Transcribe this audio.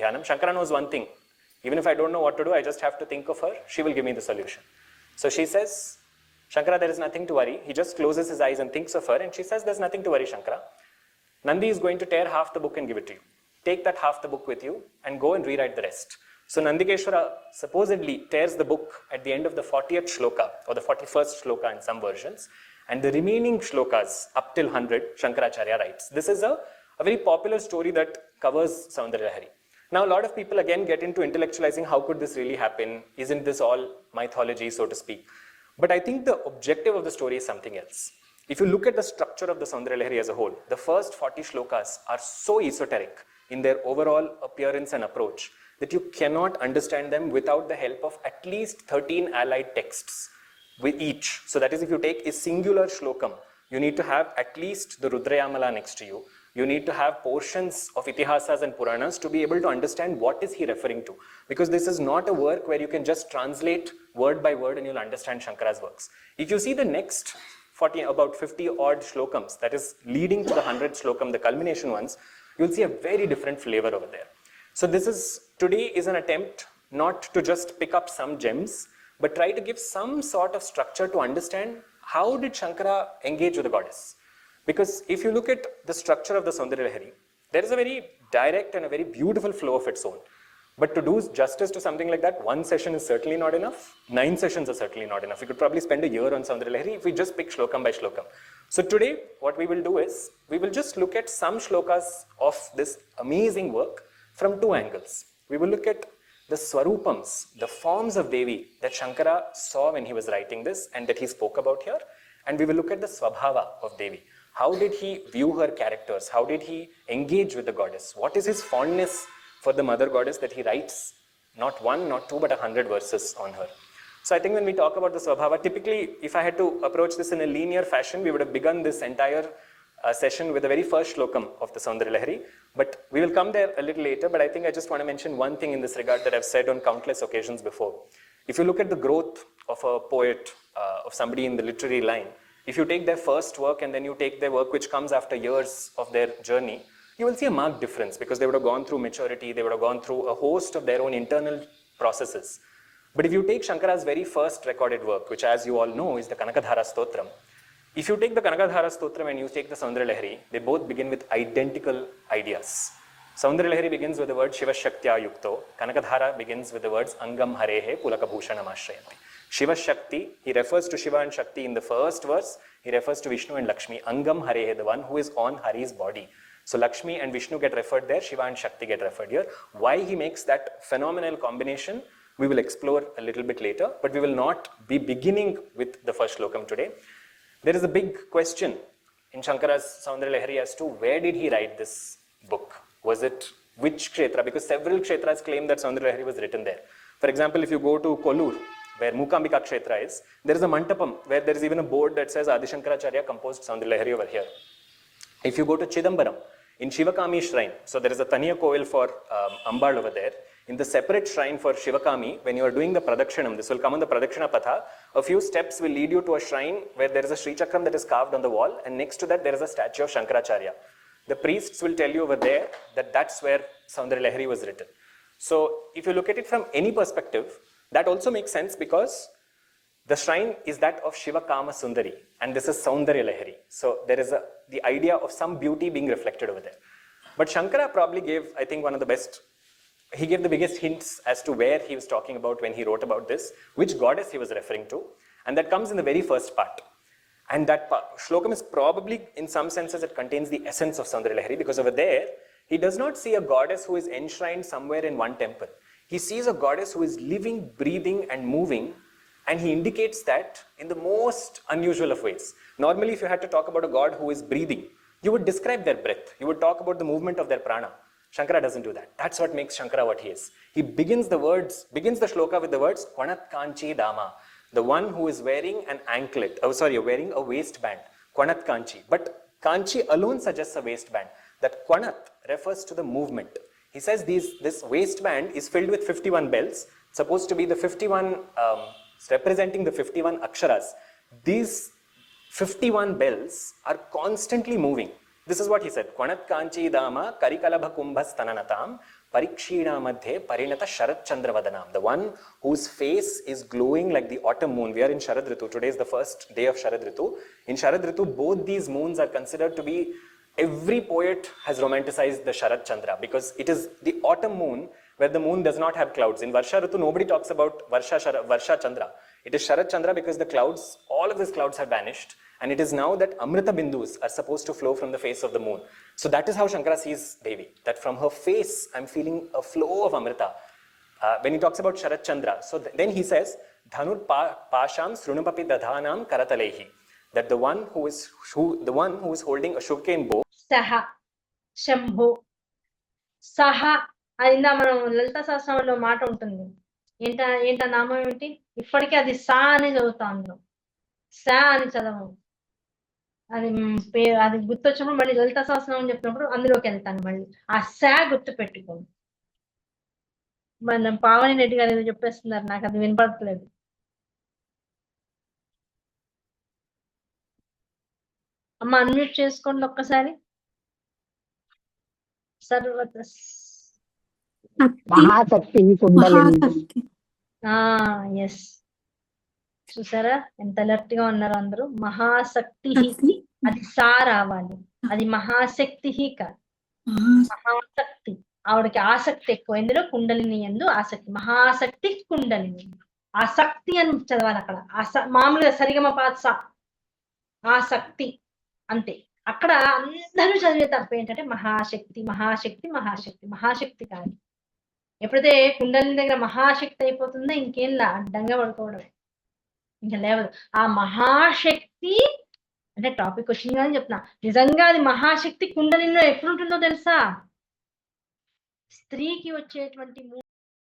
Dhyanam. Shankara knows one thing. Even if I don't know what to do, I just have to think of her. She will give me the solution. So she says, Shankara, there is nothing to worry. He just closes his eyes and thinks of her, and she says, there's nothing to worry, Shankara. Nandi is going to tear half the book and give it to you. Take that half the book with you and go and rewrite the rest. So Nandikeshwara supposedly tears the book at the end of the 40th shloka, or the 41st shloka in some versions, and the remaining shlokas up till 100, Shankaracharya writes. This is a very popular story that covers Saundarya Lahari. Now a lot of people again get into intellectualizing how could this really happen? Isn't this all mythology, so to speak? But I think the objective of the story is something else. If you look at the structure of the Saundarya Lahari as a whole, the first 40 shlokas are so esoteric in their overall appearance and approach that you cannot understand them without the help of at least 13 allied texts with each. So that is, if you take a singular shlokam, you need to have at least the Rudrayamala next to you. You need to have portions of Itihasas and Puranas to be able to understand what is he referring to. Because this is not a work where you can just translate word by word and you'll understand Shankara's works. If you see the next about 50 odd shlokams, that is leading to the 100th shlokam, the culmination ones, you'll see a very different flavor over there. So this is, today is an attempt not to just pick up some gems, but try to give some sort of structure to understand how did Shankara engage with the goddess. Because if you look at the structure of the Saundarya Lahari, there is a very direct and a very beautiful flow of its own. But to do justice to something like that, one session is certainly not enough. 9 sessions are certainly not enough. We could probably spend a year on Saundarya Lahari if we just pick shlokam by shlokam. So today, what we will do is, we will just look at some shlokas of this amazing work from 2 angles. We will look at the swarupams, the forms of Devi that Shankara saw when he was writing this and that he spoke about here. And we will look at the swabhava of Devi. How did he view her characters? How did he engage with the goddess? What is his fondness for the mother goddess that he writes not 1, not 2, but 100 verses on her? So I think when we talk about the swabhava, typically if I had to approach this in a linear fashion, we would have begun this entire session with the very first shlokam of the Saundarya Lahari. But we will come there a little later, but I think I just want to mention one thing in this regard that I've said on countless occasions before. If you look at the growth of a poet, of somebody in the literary line, if you take their first work and then you take their work which comes after years of their journey, you will see a marked difference because they would have gone through maturity, they would have gone through a host of their own internal processes. But if you take Shankara's very first recorded work, which as you all know is the Kanakadhara Stotram, if you take the Kanakadhara Stotram and you take the Saundarya Lahari, they both begin with identical ideas. Saundarya Lahari begins with the word Shiva Shaktya Yukto. Kanakadhara begins with the words Angam Harehe Pulaka Bhushanam Ashrayanti. Shiva Shakti, he refers to Shiva and Shakti in the first verse. He refers to Vishnu and Lakshmi. Angam Harehe, the one who is on Hari's body. So Lakshmi and Vishnu get referred there, Shiva and Shakti get referred here. Why he makes that phenomenal combination, we will explore a little bit later, but we will not be beginning with the first slokam today. There is a big question in Shankara's Saundarya Lahari as to where did he write this book? Was it which kshetra? Because several kshetras claim that Saundarya Lahari was written there. For example, if you go to Kollur, where Mukambika kshetra is, there is a mandapam where there is even a board that says Adi Shankaracharya composed Saundarya Lahari over here. If you go to Chidambaram, in Shivakami shrine, so there is a Taniya Koil for Ambal over there. In the separate shrine for Shivakami, when you are doing the Pradakshinam, this will come on the Pradakshina Patha, a few steps will lead you to a shrine where there is a Sri Chakram that is carved on the wall, and next to that there is a statue of Shankaracharya. The priests will tell you over there that that's where Saundarya Lahari was written. So if you look at it from any perspective, that also makes sense because the shrine is that of Shiva Kama Sundari, and this is Saundarya Lahari. So there is the idea of some beauty being reflected over there. But Shankara probably gave, I think, he gave the biggest hints as to where he was talking about when he wrote about this, which goddess he was referring to, and that comes in the very first part. And that shlokam is probably, in some senses, it contains the essence of Saundarya Lahari, because over there, he does not see a goddess who is enshrined somewhere in one temple. He sees a goddess who is living, breathing, and moving, and he indicates that in the most unusual of ways. Normally, if you had to talk about a god who is breathing, you would describe their breath. You would talk about the movement of their prana. Shankara doesn't do that. That's what makes Shankara what he is. He begins the shloka with the words, Kwanat Kanchi Dama, the one who is wearing an anklet, wearing a waistband, Kwanat Kanchi. But Kanchi alone suggests a waistband. That Kwanat refers to the movement. He says this waistband is filled with 51 bells, supposed to be the 51, representing the 51 aksharas. These 51 bells are constantly moving. This is what he said. Kwanat Kanchi Dama Karikalabha Kumbhas Tananatam Parikshina Madhye Parinata Sharad Chandra Vadanam, the one whose face is glowing like the autumn moon. We are in Sharad Ritu. Today is the first day of Sharad Ritu. In Sharad Ritu, both these moons are considered to be, every poet has romanticized the Sharad Chandra because it is the autumn moon where the moon does not have clouds. In Varsha Ritu, nobody talks about Varsha Chandra. It is Sharad Chandra because the clouds, all of these clouds have vanished. And it is now that Amrita Bindus are supposed to flow from the face of the moon. So that is how Shankara sees Devi, that from her face, I'm feeling a flow of Amrita. When he talks about Sharad Chandra, so then he says, Dhanur Pasham Srunapapi Dadhanam Karatalehi, that the one who is holding a sugarcane bow. Saha, Shambho, Saha, అయినా మనం లలిత సహస్రనామంలో మాట ఉంటుంది. ఏంట నామం ఏమిటి? ఇప్పటికీ అది సా అని చదువుతాం. అందులో సా అని చదవం. అది గుర్తొచ్చినప్పుడు మళ్ళీ లలిత సహస్రనామం చెప్పినప్పుడు అందులోకి వెళ్తాను. మళ్ళీ ఆ సా గుర్తు పెట్టుకోండి. మన పావని రెడ్డి గారు ఏదో చెప్పేస్తున్నారు, నాకు అది వినపడట్లేదు. అమ్మ అన్మ్యూట్ చేసుకోండి ఒక్కసారి. సర్వత మహాశక్తి కుండలిని. ఎస్, చూసారా ఎంత అలర్ట్ గా ఉన్నారు అందరూ. మహాశక్తి, అది సా రావాలి, అది మహాశక్తి కాదు, మహాశక్తి. ఆవిడకి ఆసక్తి ఎక్కువ, ఎందులో కుండలిని ఎందు ఆసక్తి. మహాశక్తి కుండలిని, ఆసక్తి అని చదవాలి అక్కడ. మామూలుగా సరిగమ పాత్స ఆసక్తి అంతే. అక్కడ అందరూ చదివే తప్ప ఏంటంటే మహాశక్తి మహాశక్తి మహాశక్తి. మహాశక్తి కాదు. ఎప్పుడైతే కుండలిని దగ్గర మహాశక్తి అయిపోతుందో ఇంకేం అడ్డంగా పడుకోవడమే, ఇంకా లేవదు. ఆ మహాశక్తి అంటే టాపిక్ వచ్చింది అని చెప్తున్నా. నిజంగా అది మహాశక్తి కుండలిలో ఎప్పుడు ఉంటుందో తెలుసా? స్త్రీకి వచ్చేటువంటి